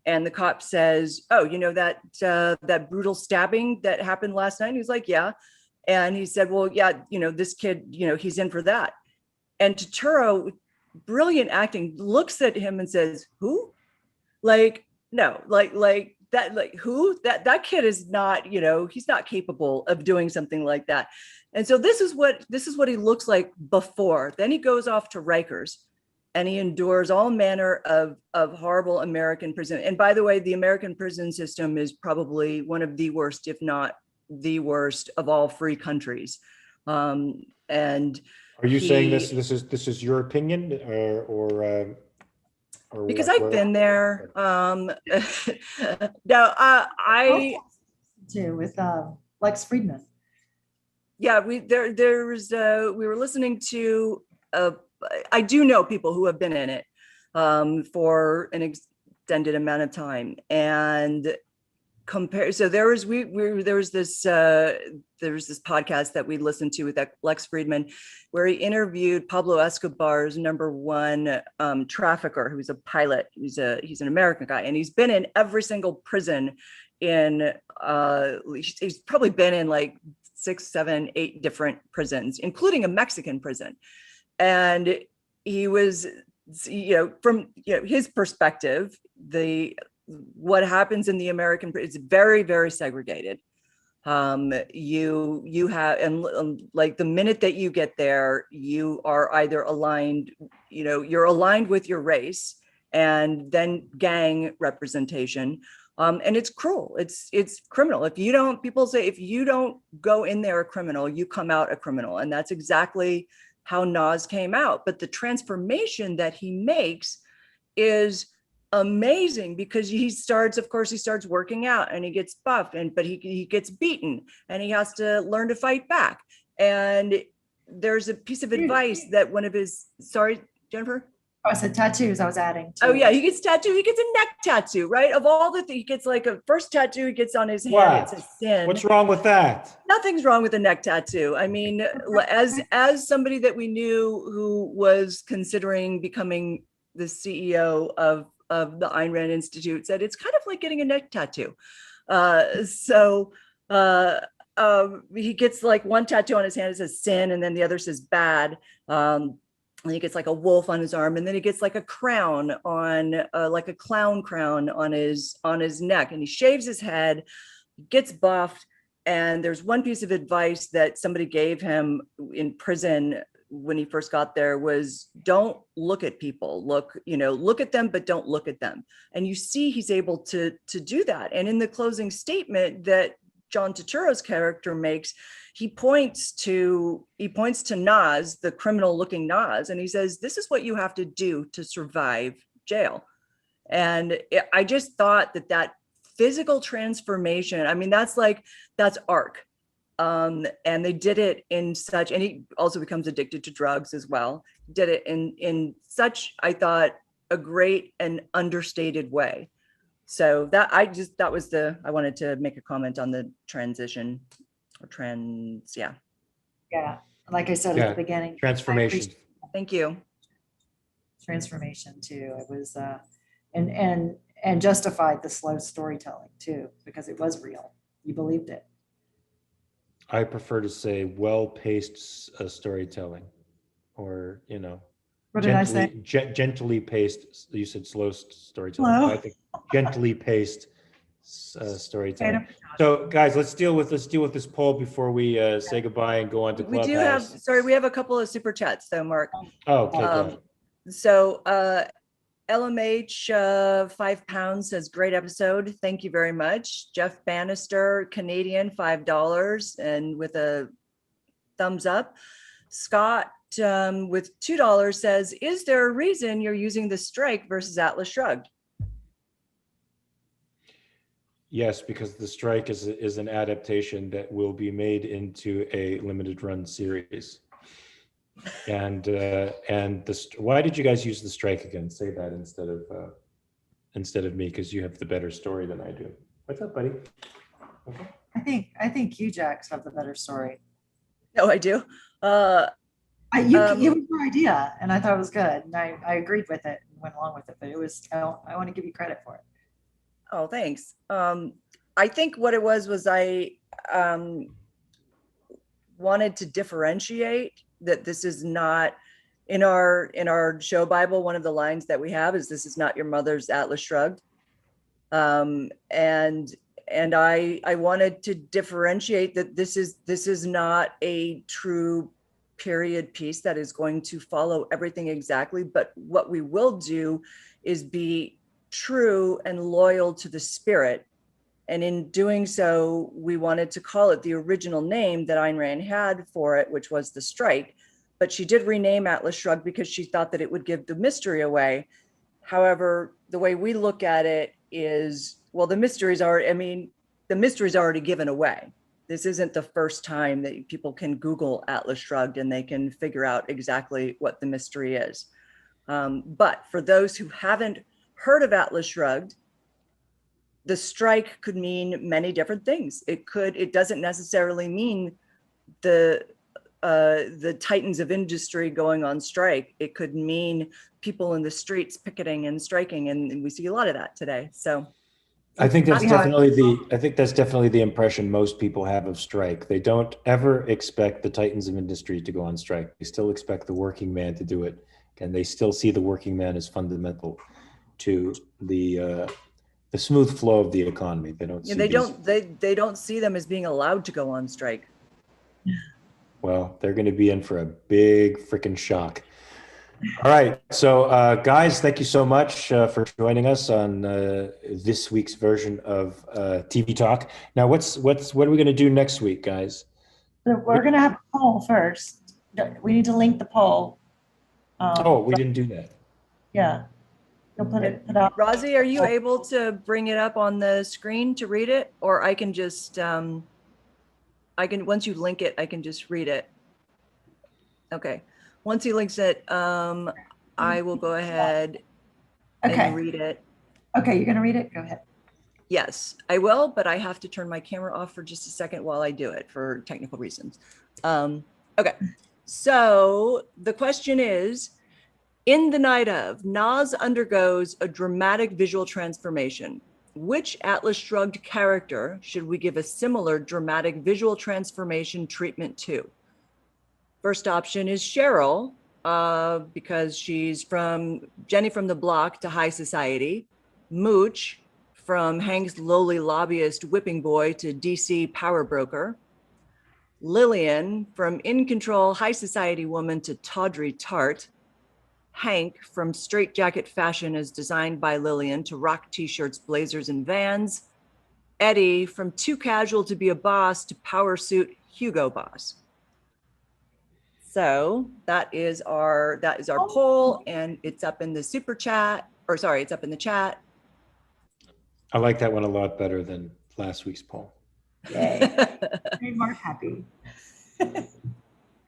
Speaker 2: And the cop says, oh, that brutal stabbing that happened last night. And he's like, yeah. And he said, well, yeah, this kid, he's in for that. And Turturro, brilliant acting, looks at him and says, who? Like, no, like that, like who? That kid is not, he's not capable of doing something like that. And so this is what he looks like before. Then he goes off to Rikers and he endures all manner of horrible American prison. And by the way, the American prison system is probably one of the worst, if not the worst of all free countries. And
Speaker 1: are you saying this is your opinion or
Speaker 2: because I've been there. No, I
Speaker 3: too with Lex Friedman.
Speaker 2: Yeah, we were listening to I do know people who have been in it for an extended amount of time, and so there was this podcast that we listened to with Lex Friedman, where he interviewed Pablo Escobar's #1 trafficker, who's a pilot. He's an American guy, and he's been in every single prison he's probably been in like 6, 7, 8 different prisons, including a Mexican prison. And he was, from his perspective, what happens in the American prison is very, very segregated. You have, and like the minute that you get there, you are either aligned, you're aligned with your race, and then gang representation. And it's cruel. It's criminal. People say, if you don't go in there a criminal, you come out a criminal. And that's exactly how Nas came out. But the transformation that he makes is amazing, because he starts working out and he gets buffed, but he gets beaten and he has to learn to fight back. And there's a piece of advice that sorry, Jennifer?
Speaker 3: Oh, I said tattoos I was adding to.
Speaker 2: Oh yeah, he gets a neck tattoo, right? Of all the things, he gets like a first tattoo he gets on his hand.
Speaker 1: Wow.
Speaker 2: It's a sin.
Speaker 1: What's wrong with that?
Speaker 2: Nothing's wrong with a neck tattoo. I mean, as somebody that we knew who was considering becoming the CEO of the Ayn Rand Institute said, it's kind of like getting a neck tattoo. So He gets like one tattoo on his hand that says sin, and then the other says bad. And he gets like a wolf on his arm, and then he gets like a crown on, like a clown crown on his neck, and he shaves his head, gets buffed. And there's one piece of advice that somebody gave him in prison when he first got there was, don't look at people, look at them, but don't look at them. And you see, he's able to do that. And in the closing statement that John Turturro's character makes, he points to Nas, the criminal looking Nas, and he says, this is what you have to do to survive jail. And I just thought that physical transformation, I mean, that's arc. And they did it in such, and he also becomes addicted to drugs as well. Did it in such, I thought, a great and understated way. So I wanted to make a comment on the transition or trends. Yeah.
Speaker 3: Yeah. Like I said at the beginning.
Speaker 1: Transformation.
Speaker 2: Thank you.
Speaker 3: Transformation too. It was, and justified the slow storytelling too, because it was real. You believed it.
Speaker 1: I prefer to say well-paced storytelling, or,
Speaker 3: What did I say?
Speaker 1: Gently paced. You said slow storytelling.
Speaker 3: Hello?
Speaker 1: I think gently paced storytelling. So, guys, let's deal with this poll before we say goodbye and go on to Clubhouse.
Speaker 2: We have a couple of super chats though, Mark.
Speaker 1: Oh, okay.
Speaker 2: So LMH, £5 says, great episode. Thank you very much. Jeff Bannister, Canadian, $5 and with a thumbs up. Scott with $2 says, is there a reason you're using the strike versus Atlas Shrugged?
Speaker 1: Yes, because the strike is an adaptation that will be made into a limited run series. And why did you guys use the strike again? Say that instead of me, because you have the better story than I do. What's up, buddy? Okay.
Speaker 3: I think you, Jax, have the better story.
Speaker 2: No, I do.
Speaker 3: It was your idea, and I thought it was good, and I agreed with it and went along with it. But it was, I want to give you credit for it.
Speaker 2: Oh, thanks. I think what it was I wanted to differentiate that this is not, in our show Bible, one of the lines that we have is, this is not your mother's Atlas Shrugged. And I wanted to differentiate that this is not a true period piece that is going to follow everything exactly, but what we will do is be true and loyal to the spirit. And in doing so, we wanted to call it the original name that Ayn Rand had for it, which was The Strike. But she did rename Atlas Shrugged because she thought that it would give the mystery away. However, the way we look at it is, well, the mystery's already given away. This isn't the first time that people can Google Atlas Shrugged and they can figure out exactly what the mystery is. But for those who haven't heard of Atlas Shrugged, the strike could mean many different things. It doesn't necessarily mean the titans of industry going on strike. It could mean people in the streets picketing and striking, and we see a lot of that today. So
Speaker 1: I think that's definitely the impression most people have of strike. They don't ever expect the titans of industry to go on strike. They still expect the working man to do it, and they still see the working man as fundamental to the smooth flow of the economy. They don't.
Speaker 2: They don't see them as being allowed to go on strike.
Speaker 1: Well, they're going to be in for a big freaking shock. All right, so guys, thank you so much for joining us on this week's version of TV Talk. Now, what are we going to do next week, guys?
Speaker 3: We're going to have a poll first. We need to link the poll.
Speaker 1: We didn't do that.
Speaker 3: Yeah. You'll put up.
Speaker 2: Rosie, are you able to bring it up on the screen to read it? Or I can just, once you link it, I can just read it. Okay. Once he links it, I will go ahead and read it.
Speaker 3: Okay, you're going to read it? Go ahead.
Speaker 2: Yes, I will, but I have to turn my camera off for just a second while I do it for technical reasons. Okay, so the question is, in the night of, Nas undergoes a dramatic visual transformation. Which Atlas Shrugged character should we give a similar dramatic visual transformation treatment to? First option is Cheryl, because she's from Jenny from the Block to High Society. Mooch, from Hank's lowly lobbyist whipping boy to DC power broker. Lillian, from In Control High Society woman to tawdry tart. Hank, from straitjacket fashion as designed by Lillian to rock t-shirts, blazers, and Vans. Eddie, from too casual to be a boss to power suit Hugo Boss. So that is our poll, and it's up in the super chat, or sorry, it's up in the chat.
Speaker 1: I like that one a lot better than last week's poll.
Speaker 3: Yay. Made Mark happy.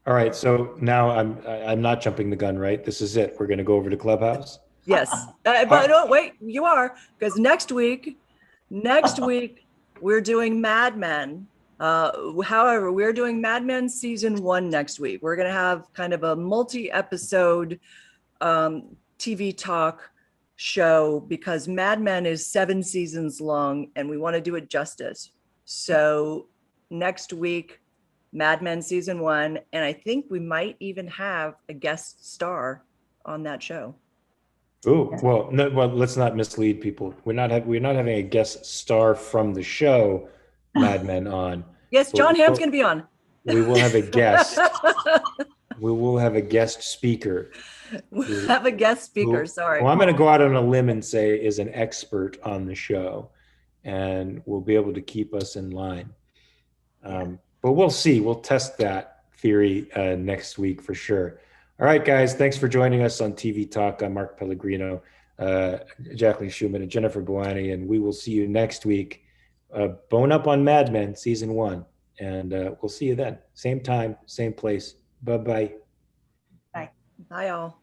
Speaker 1: All right, so now I'm not jumping the gun, right? This is it. We're going to go over to Clubhouse.
Speaker 2: Yes, but no, wait, you are, because next week we're doing Mad Men. However, we're doing Mad Men season 1 next week. We're going to have kind of a multi-episode TV talk show because Mad Men is 7 seasons long and we want to do it justice. So next week, Mad Men season 1, and I think we might even have a guest star on that show.
Speaker 1: Ooh, well, no, well, let's not mislead people. We're not having a guest star from the show Mad Men on.
Speaker 2: Yes, John Hamm's going to be on.
Speaker 1: We will have a guest. We will have a guest speaker.
Speaker 2: We'll have a guest speaker. Sorry.
Speaker 1: Well, I'm going to go out on a limb and say is an expert on the show, and will be able to keep us in line. But we'll see. We'll test that theory next week for sure. All right, guys. Thanks for joining us on TV Talk. I'm Mark Pellegrino, Jacqueline Schumann, and Jennifer Bouani, and we will see you next week. Bone up on Mad Men season 1, and we'll see you then. Same time, same place. Bye-bye.
Speaker 3: Bye.
Speaker 2: Bye, all.